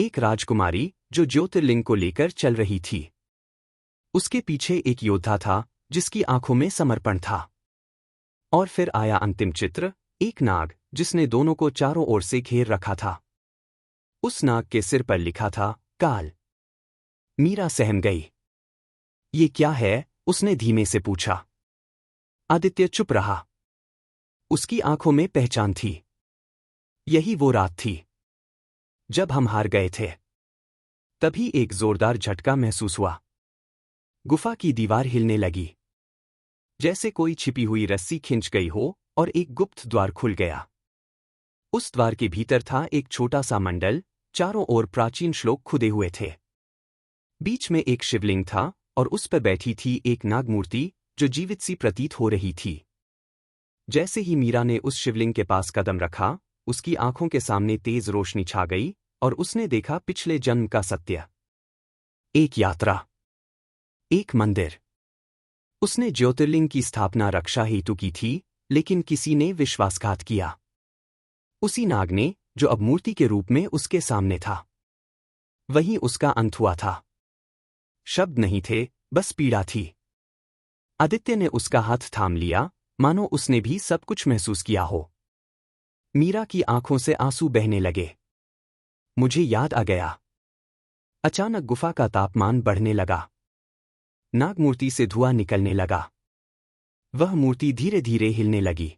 एक राजकुमारी जो ज्योतिर्लिंग को लेकर चल रही थी। उसके पीछे एक योद्धा था जिसकी आंखों में समर्पण था। और फिर आया अंतिम चित्र, एक नाग जिसने दोनों को चारों ओर से घेर रखा था। उस नाग के सिर पर लिखा था काल। मीरा सहम गई। ये क्या है? उसने धीमे से पूछा। आदित्य चुप रहा। उसकी आंखों में पहचान थी। यही वो रात थी जब हम हार गए थे। तभी एक जोरदार झटका महसूस हुआ। गुफा की दीवार हिलने लगी, जैसे कोई छिपी हुई रस्सी खिंच गई हो, और एक गुप्त द्वार खुल गया। उस द्वार के भीतर था एक छोटा सा मंडल, चारों ओर प्राचीन श्लोक खुदे हुए थे। बीच में एक शिवलिंग था और उस पर बैठी थी एक नागमूर्ति जो जीवित सी प्रतीत हो रही थी। जैसे ही मीरा ने उस शिवलिंग के पास कदम रखा, उसकी आंखों के सामने तेज रोशनी छा गई और उसने देखा पिछले जन्म का सत्य। एक यात्रा, एक मंदिर। उसने ज्योतिर्लिंग की स्थापना रक्षा हेतु की थी, लेकिन किसी ने विश्वासघात किया। उसी नाग ने, जो अब मूर्ति के रूप में उसके सामने था। वहीं उसका अंत हुआ था। शब्द नहीं थे, बस पीड़ा थी। आदित्य ने उसका हाथ थाम लिया, मानो उसने भी सब कुछ महसूस किया हो। मीरा की आंखों से आंसू बहने लगे। मुझे याद आ गया। अचानक गुफा का तापमान बढ़ने लगा। नागमूर्ति से धुआं निकलने लगा। वह मूर्ति धीरे धीरे हिलने लगी।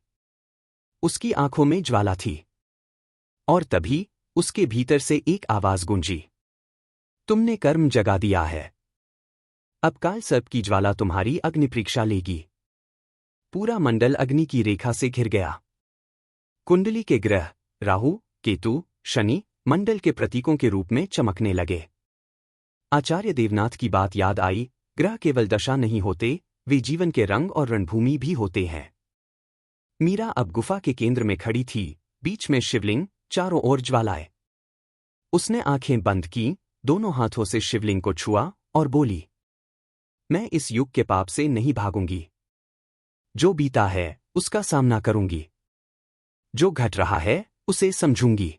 उसकी आंखों में ज्वाला थी। और तभी उसके भीतर से एक आवाज गूंजी। तुमने कर्म जगा दिया है। अब काल सर्प की ज्वाला तुम्हारी अग्नि परीक्षा लेगी। पूरा मंडल अग्नि की रेखा से घिर गया। कुंडली के ग्रह राहु, केतु, शनि मंडल के प्रतीकों के रूप में चमकने लगे। आचार्य देवनाथ की बात याद आई, ग्रह केवल दशा नहीं होते, वे जीवन के रंग और रणभूमि भी होते हैं। मीरा अब गुफा के केंद्र में खड़ी थी, बीच में शिवलिंग, चारों ओर ज्वालाएं। उसने आंखें बंद की, दोनों हाथों से शिवलिंग को छुआ और बोली, मैं इस युग के पाप से नहीं भागूंगी। जो बीता है उसका सामना करूंगी। जो घट रहा है उसे समझूंगी।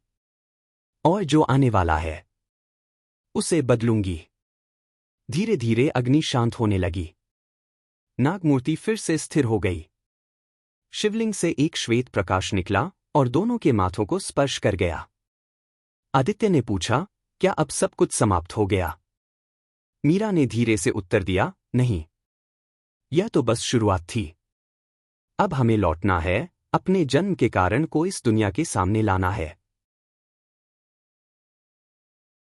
और जो आने वाला है उसे बदलूंगी। धीरे धीरे अग्नि शांत होने लगी। नागमूर्ति फिर से स्थिर हो गई। शिवलिंग से एक श्वेत प्रकाश निकला और दोनों के माथों को स्पर्श कर गया। आदित्य ने पूछा, क्या अब सब कुछ समाप्त हो गया? मीरा ने धीरे से उत्तर दिया, नहीं। यह तो बस शुरुआत थी। अब हमें लौटना है, अपने जन्म के कारण को इस दुनिया के सामने लाना है।